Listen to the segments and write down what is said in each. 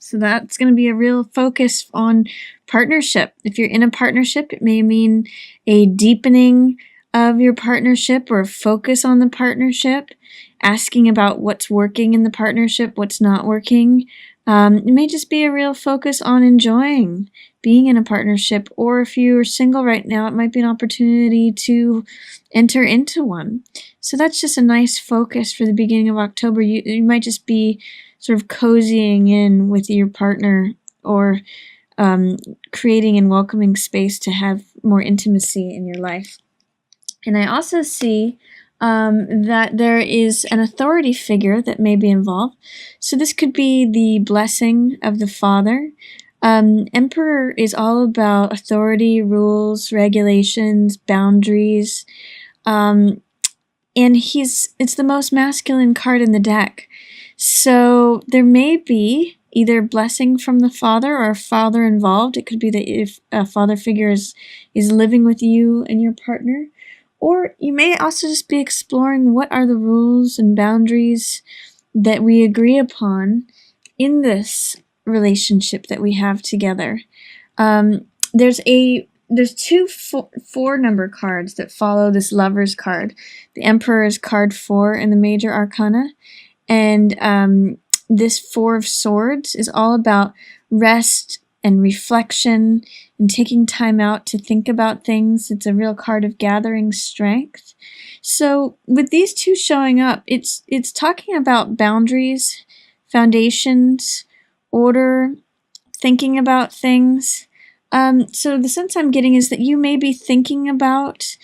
So that's going to be a real focus on partnership. If you're in a partnership, it may mean a deepening of your partnership or a focus on the partnership, asking about what's working in the partnership, what's not working. It may just be a real focus on enjoying being in a partnership, or if you're single right now, it might be an opportunity to enter into one. So that's just a nice focus for the beginning of October. You might just be sort of cozying in with your partner, or creating and welcoming space to have more intimacy in your life. And I also see that there is an authority figure that may be involved. So this could be the blessing of the father. Emperor is all about authority, rules, regulations, boundaries. And it's the most masculine card in the deck. So there may be either blessing from the father or a father involved. It could be that if a father figure is living with you and your partner. Or you may also just be exploring what are the rules and boundaries that we agree upon in this relationship that we have together. There's two four number cards that follow this Lover's card. The Emperor is card 4 in the Major Arcana, and this 4 of Swords is all about rest and reflection and taking time out to think about things. It's a real card of gathering strength. So with these two showing up, it's talking about boundaries, foundations, order, thinking about things. So the sense I'm getting is that you may be thinking about,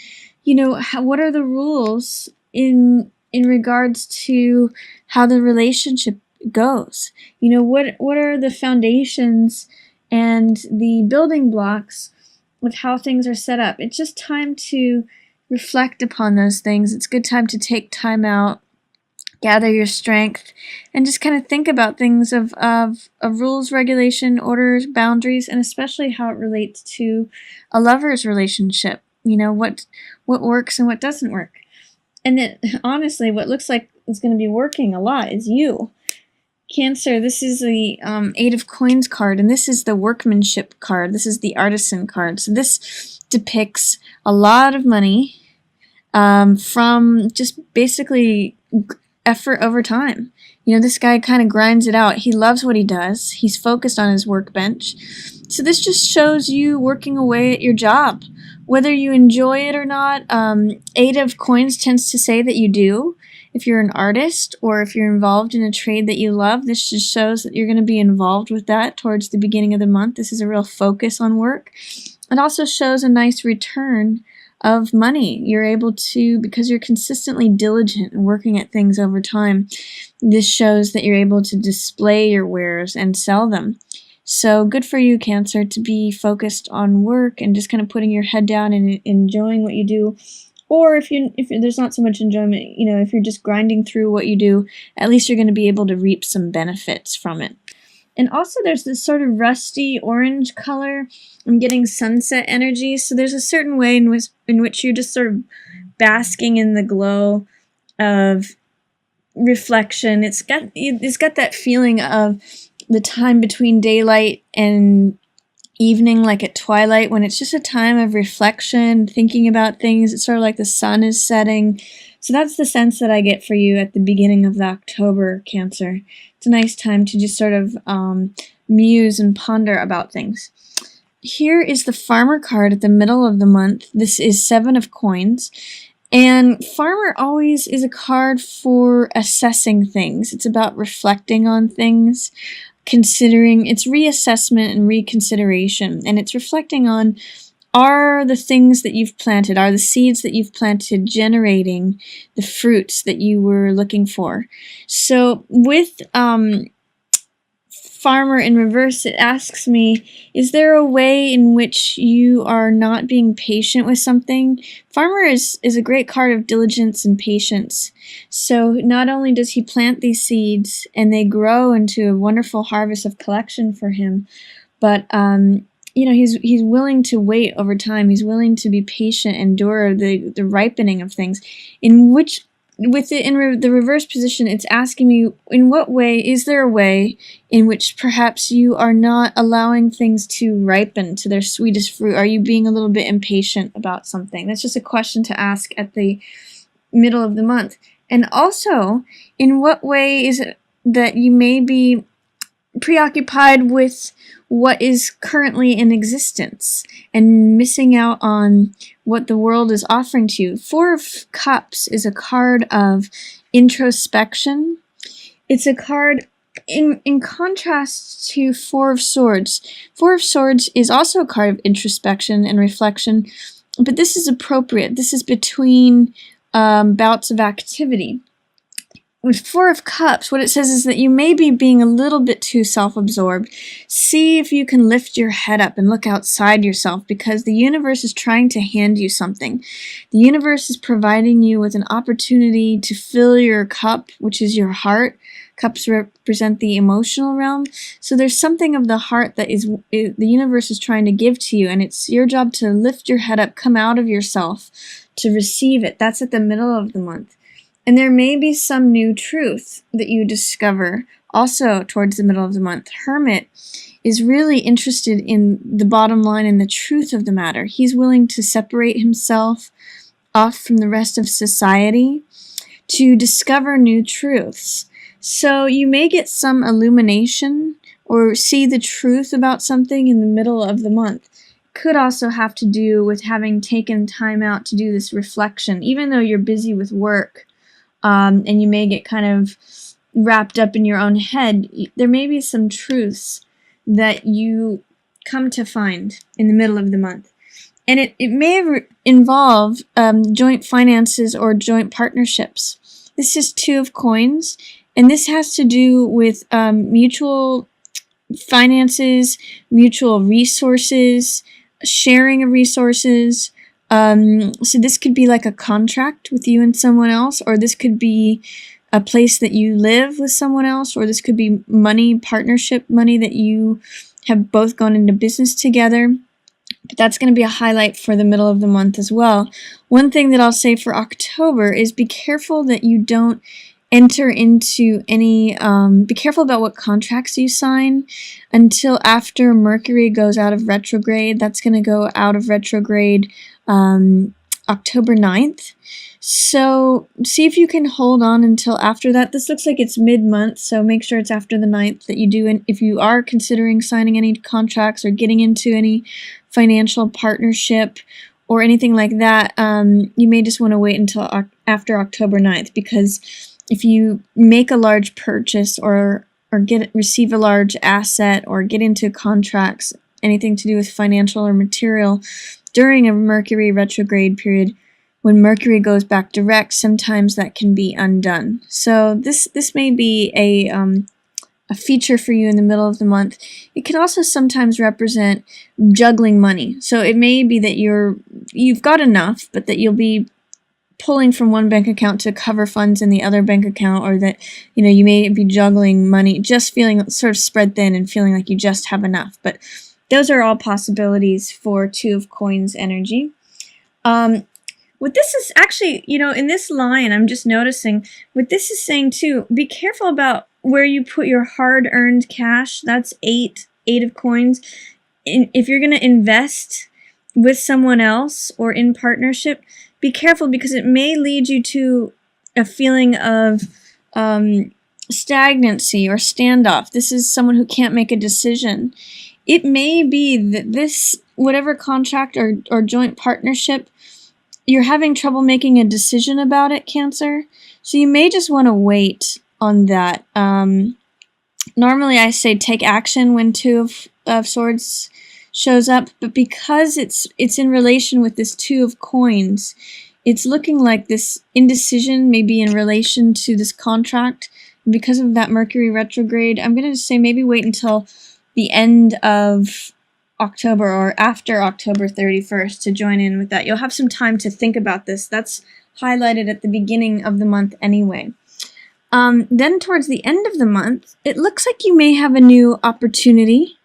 what are the rules in regards to how the relationship goes? What are the foundations and the building blocks of how things are set up? It's just time to reflect upon those things. It's a good time to take time out, gather your strength, and just kind of think about things of rules, regulation, orders, boundaries, and especially how it relates to a lover's relationship. What works and what doesn't work. And honestly, what looks like is going to be working a lot is you. Cancer, this is the 8 of Coins card, and this is the workmanship card. This is the artisan card. So this depicts a lot of money from just basically effort over time. This guy kind of grinds it out. He loves what he does. He's focused on his workbench. So this just shows you working away at your job, whether you enjoy it or not. 8 of Coins tends to say that you do. If you're an artist or if you're involved in a trade that you love, this just shows that you're going to be involved with that towards the beginning of the month. This is a real focus on work. It also shows a nice return of money. You're able to, because you're consistently diligent and working at things over time, this shows that you're able to display your wares and sell them. So good for you, Cancer, to be focused on work and just kind of putting your head down and enjoying what you do. Or if there's not so much enjoyment, if you're just grinding through what you do, at least you're going to be able to reap some benefits from it. And also there's this sort of rusty orange color. I'm getting sunset energy. So there's a certain way in which you're just sort of basking in the glow of reflection. It's got that feeling of the time between daylight and evening, like at twilight, when it's just a time of reflection, thinking about things. It's sort of like the sun is setting. So that's the sense that I get for you at the beginning of the October, Cancer. It's a nice time to just sort of muse and ponder about things. Here is the Farmer card at the middle of the month. This is 7 of Coins. And Farmer always is a card for assessing things. It's about reflecting on things, considering, it's reassessment and reconsideration, and it's reflecting on, are the things that you've planted, are the seeds that you've planted generating the fruits that you were looking for? So with Farmer in reverse, it asks me, is there a way in which you are not being patient with something? Farmer is a great card of diligence and patience. So not only does he plant these seeds and they grow into a wonderful harvest of collection for him, but he's willing to wait over time. He's willing to be patient, endure the ripening of things, in which with it in the reverse position, it's asking me, in what way, is there a way in which perhaps you are not allowing things to ripen to their sweetest fruit? Are you being a little bit impatient about something? That's just a question to ask at the middle of the month. And also, in what way is it that you may be preoccupied with what is currently in existence and missing out on what the world is offering to you? Four of Cups is a card of introspection. It's a card in contrast to Four of Swords. Four of Swords is also a card of introspection and reflection, but this is appropriate. This is between bouts of activity. With Four of Cups, what it says is that you may be being a little bit too self-absorbed. See if you can lift your head up and look outside yourself, because the universe is trying to hand you something. The universe is providing you with an opportunity to fill your cup, which is your heart. Cups represent the emotional realm. So there's something of the heart that the universe is trying to give to you, and it's your job to lift your head up, come out of yourself, to receive it. That's at the middle of the month. And there may be some new truth that you discover also towards the middle of the month. Hermit is really interested in the bottom line and the truth of the matter. He's willing to separate himself off from the rest of society to discover new truths. So you may get some illumination or see the truth about something in the middle of the month. Could also have to do with having taken time out to do this reflection, even though you're busy with work. And you may get kind of wrapped up in your own head. There may be some truths that you come to find in the middle of the month. And it may involve joint finances or joint partnerships. This is Two of Coins, and this has to do with mutual finances, mutual resources, sharing of resources. So this could be like a contract with you and someone else, or this could be a place that you live with someone else, or this could be money, partnership money that you have both gone into business together. But that's going to be a highlight for the middle of the month as well. One thing that I'll say for October is be careful that you don't enter into any, be careful about what contracts you sign until after Mercury goes out of retrograde. That's going to go out of retrograde October 9th. So see if you can hold on until after that. This looks like it's mid-month, so make sure it's after the 9th that you do. And if you are considering signing any contracts or getting into any financial partnership or anything like that, you may just want to wait until after October 9th, because if you make a large purchase or receive a large asset or get into contracts, anything to do with financial or material, during a Mercury retrograde period, when Mercury goes back direct, sometimes that can be undone. So this may be a feature for you in the middle of the month. It can also sometimes represent juggling money. So it may be that you've got enough, but that you'll be pulling from one bank account to cover funds in the other bank account, or that you may be juggling money, just feeling sort of spread thin and feeling like you just have enough. But those are all possibilities for Two of Coins energy. What this is actually, in this line, I'm just noticing, what this is saying too, be careful about where you put your hard-earned cash. That's eight of coins. If you're going to invest with someone else or in partnership, be careful, because it may lead you to a feeling of stagnancy or standoff. This is someone who can't make a decision. It may be that this, whatever contract or joint partnership, you're having trouble making a decision about it, Cancer. So you may just want to wait on that. Normally I say take action when Two of Swords shows up, but because it's in relation with this Two of Coins, it's looking like this indecision may be in relation to this contract. And because of that Mercury retrograde, I'm going to say maybe wait until the end of October or after October 31st to join in with that. You'll have some time to think about this. That's highlighted at the beginning of the month anyway. Then towards the end of the month, it looks like you may have a new opportunity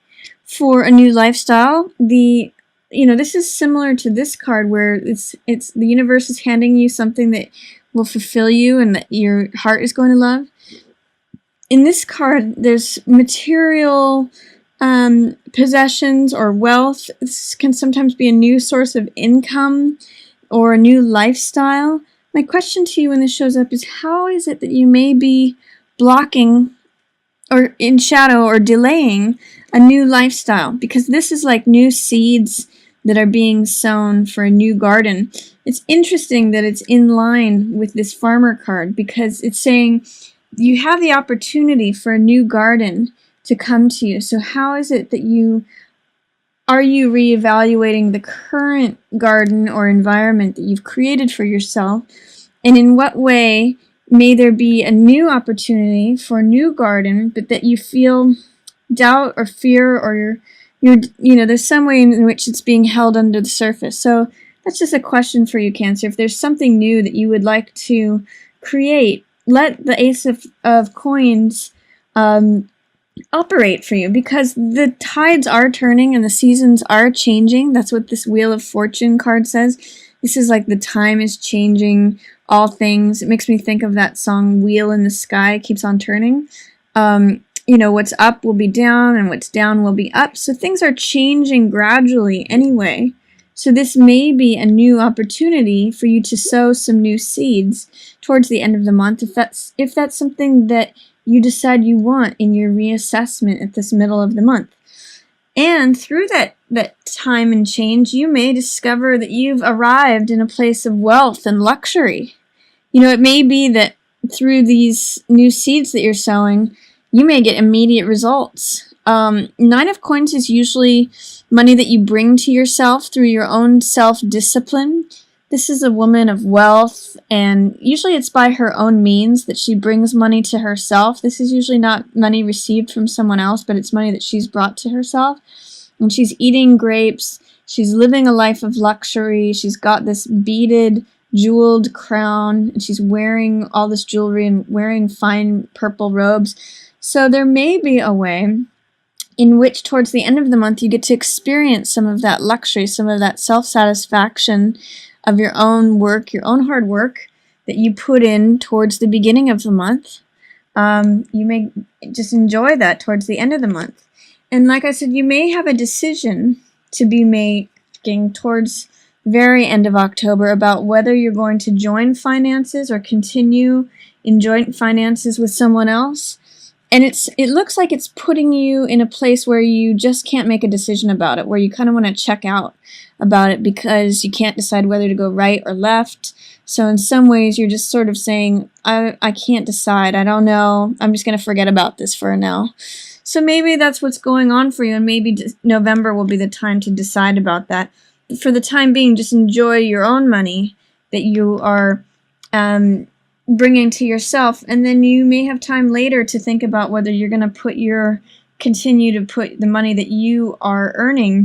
for a new lifestyle. This is similar to this card where it's the universe is handing you something that will fulfill you and that your heart is going to love. In this card, there's material possessions or wealth. This can sometimes be a new source of income or a new lifestyle. My question to you when this shows up is, how is it that you may be blocking or in shadow or delaying a new lifestyle? Because this is like new seeds that are being sown for a new garden. It's interesting that it's in line with this farmer card, because it's saying you have the opportunity for a new garden to come to you. So how is it that are you reevaluating the current garden or environment that you've created for yourself? And in what way may there be a new opportunity for a new garden, but that you feel doubt or fear, or there's some way in which it's being held under the surface. So that's just a question for you, Cancer. If there's something new that you would like to create, let the Ace of Coins operate for you, because the tides are turning and the seasons are changing. That's what this Wheel of Fortune card says. This is like the time is changing all things. It makes me think of that song, Wheel in the Sky Keeps on Turning. What's up will be down and what's down will be up. So things are changing gradually anyway. So this may be a new opportunity for you to sow some new seeds towards the end of the month, if that's something that you decide you want in your reassessment at this middle of the month. And through that time and change, you may discover that you've arrived in a place of wealth and luxury. It may be that through these new seeds that you're sowing, you may get immediate results. 9 of Coins is usually money that you bring to yourself through your own self-discipline. This is a woman of wealth, and usually it's by her own means that she brings money to herself. This is usually not money received from someone else, but it's money that she's brought to herself. And she's eating grapes. She's living a life of luxury. She's got this beaded, jeweled crown, and she's wearing all this jewelry and wearing fine purple robes. So there may be a way in which towards the end of the month you get to experience some of that luxury, some of that self-satisfaction of your own work, your own hard work that you put in towards the beginning of the month. You may just enjoy that towards the end of the month. And like I said, you may have a decision to be making towards the very end of October about whether you're going to join finances or continue in joint finances with someone else. And it looks like it's putting you in a place where you just can't make a decision about it, where you kind of want to check out about it because you can't decide whether to go right or left. So in some ways, you're just sort of saying, I can't decide. I don't know. I'm just going to forget about this for now. So maybe that's what's going on for you, and maybe November will be the time to decide about that. But for the time being, just enjoy your own money that you are bringing to yourself, and then you may have time later to think about whether you're going to continue to put the money that you are earning